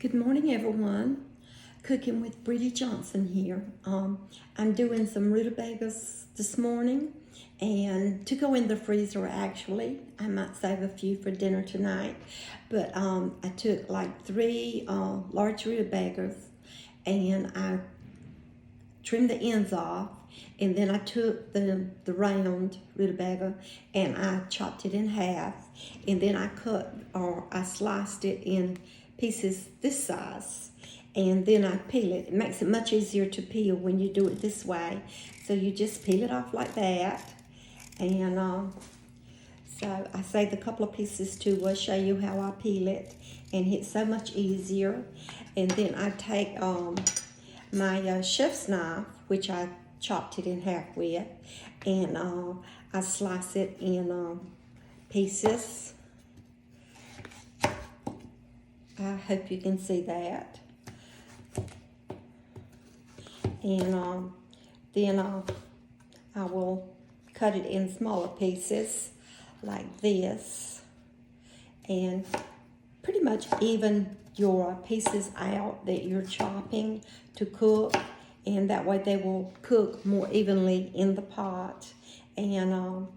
Good morning, everyone. Cooking with Brittie Johnson here. I'm doing some rutabagas this morning and to go in the freezer actually. I might save a few for dinner tonight. But I took like 3 large rutabagas and I trimmed the ends off, and then I took the round rutabaga and I chopped it in half, and then I sliced it in pieces this size, and then I peel it. It makes it much easier to peel when you do it this way. So you just peel it off like that, and so I saved a couple of pieces to show you how I peel it, and it's so much easier. And then I take my chef's knife, which I chopped it in half with, and I slice it in pieces. I hope you can see that. And then I will cut it in smaller pieces like this, and pretty much even your pieces out that you're chopping to cook, and that way they will cook more evenly in the pot. And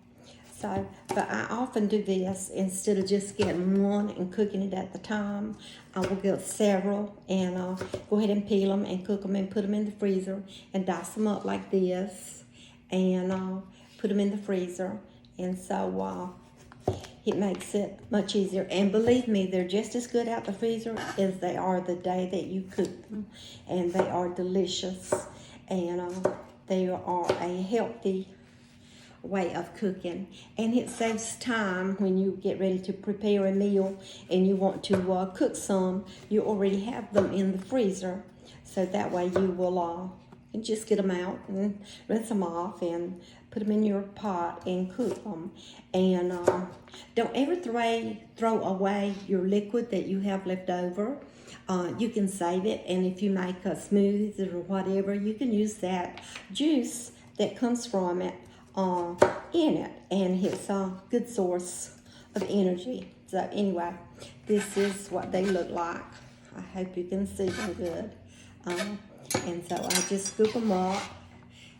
but I often do this instead of just getting one and cooking it at the time. I will get several and go ahead and peel them and cook them and put them in the freezer and dice them up like this and put them in the freezer. And so it makes it much easier. And believe me, they're just as good out the freezer as they are the day that you cook them. And they are delicious. And they are a healthy way of cooking, and it saves time when you get ready to prepare a meal and you want to cook some. You already have them in the freezer, so that way you will just get them out and rinse them off and put them in your pot and cook them. And don't ever throw away your liquid that you have left over. You can save it, and if you make a smoothie or whatever, you can use that juice that comes from it in it, and it's a good source of energy. So anyway, this is what they look like. I hope you can see them good. And so I just scoop them up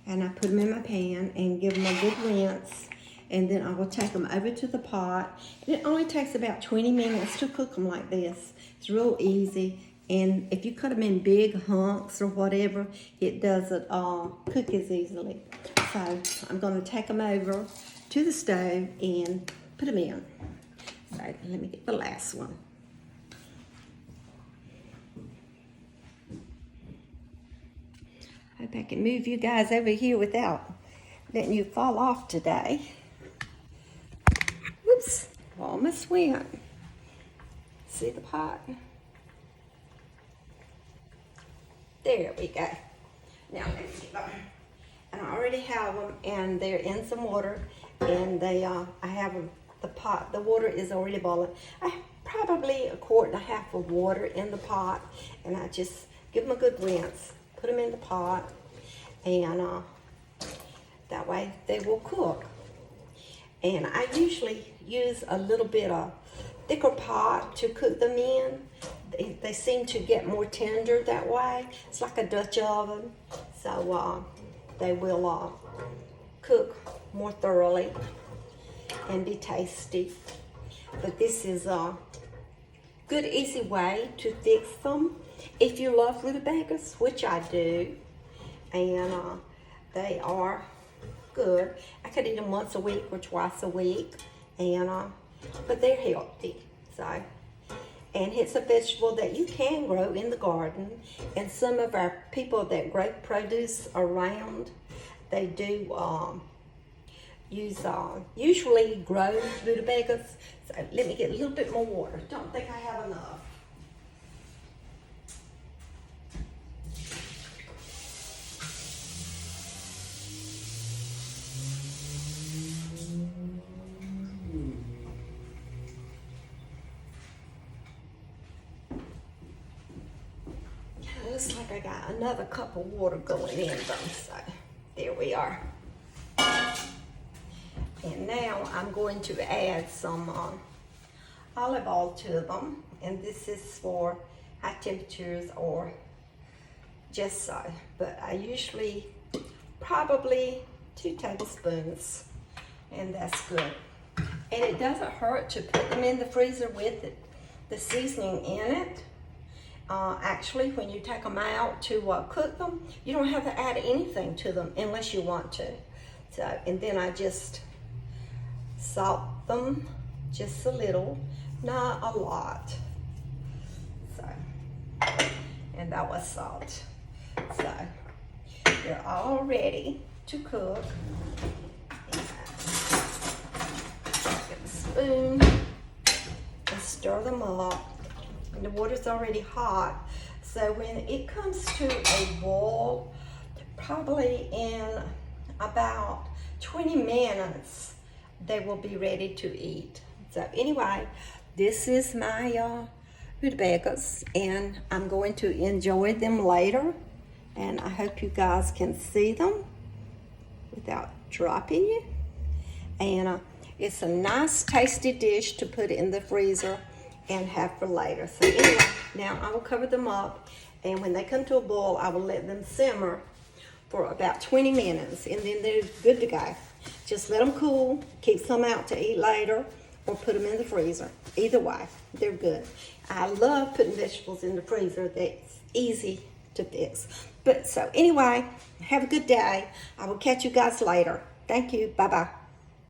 and I put them in my pan and give them a good rinse, and then I will take them over to the pot. And it only takes about 20 minutes to cook them like this. It's real easy, and if you cut them in big hunks or whatever, it doesn't cook as easily. So I'm going to take them over to the stove and put them in. So let me get the last one. Hope I can move you guys over here without letting you fall off today. Whoops, almost went. See the pot? There we go. Now let me get them. And I already have them, and they're in some water, and I have them, the water is already boiling. I have probably 1.5 quarts of water in the pot, and I just give them a good rinse, put them in the pot, and that way they will cook. And I usually use a little bit of thicker pot to cook them in. They seem to get more tender that way. It's like a Dutch oven, so they will cook more thoroughly and be tasty. But this is a good, easy way to fix them if you love rutabagas, which I do. And they are good. I could eat them once a week or twice a week, and but they're healthy. So, and it's a vegetable that you can grow in the garden. And some of our people that grow produce around, they do usually grow rutabagas. So let me get a little bit more water. Don't think I have enough. Looks like I got another cup of water going in them, so there we are. And now I'm going to add some olive oil to them, and this is for high temperatures or just so. But I usually probably 2 tablespoons, and that's good. And it doesn't hurt to put them in the freezer with the seasoning in it. Actually, when you take them out to cook them, you don't have to add anything to them unless you want to. So, and then I just salt them just a little, not a lot. So, and that was salt. So, they're all ready to cook. Get a spoon and stir them up. And the water's already hot, so when it comes to a boil, probably in about 20 minutes, they will be ready to eat. So anyway, this is my rutabagas, and I'm going to enjoy them later, and I hope you guys can see them without dropping you. And it's a nice tasty dish to put in the freezer and have for later. So anyway, now I will cover them up, and when they come to a boil, I will let them simmer for about 20 minutes, and then they're good to go. Just let them cool, keep some out to eat later, or put them in the freezer. Either way, they're good. I love putting vegetables in the freezer. That's easy to fix. But so anyway, have a good day. I will catch you guys later. Thank you. Bye-bye.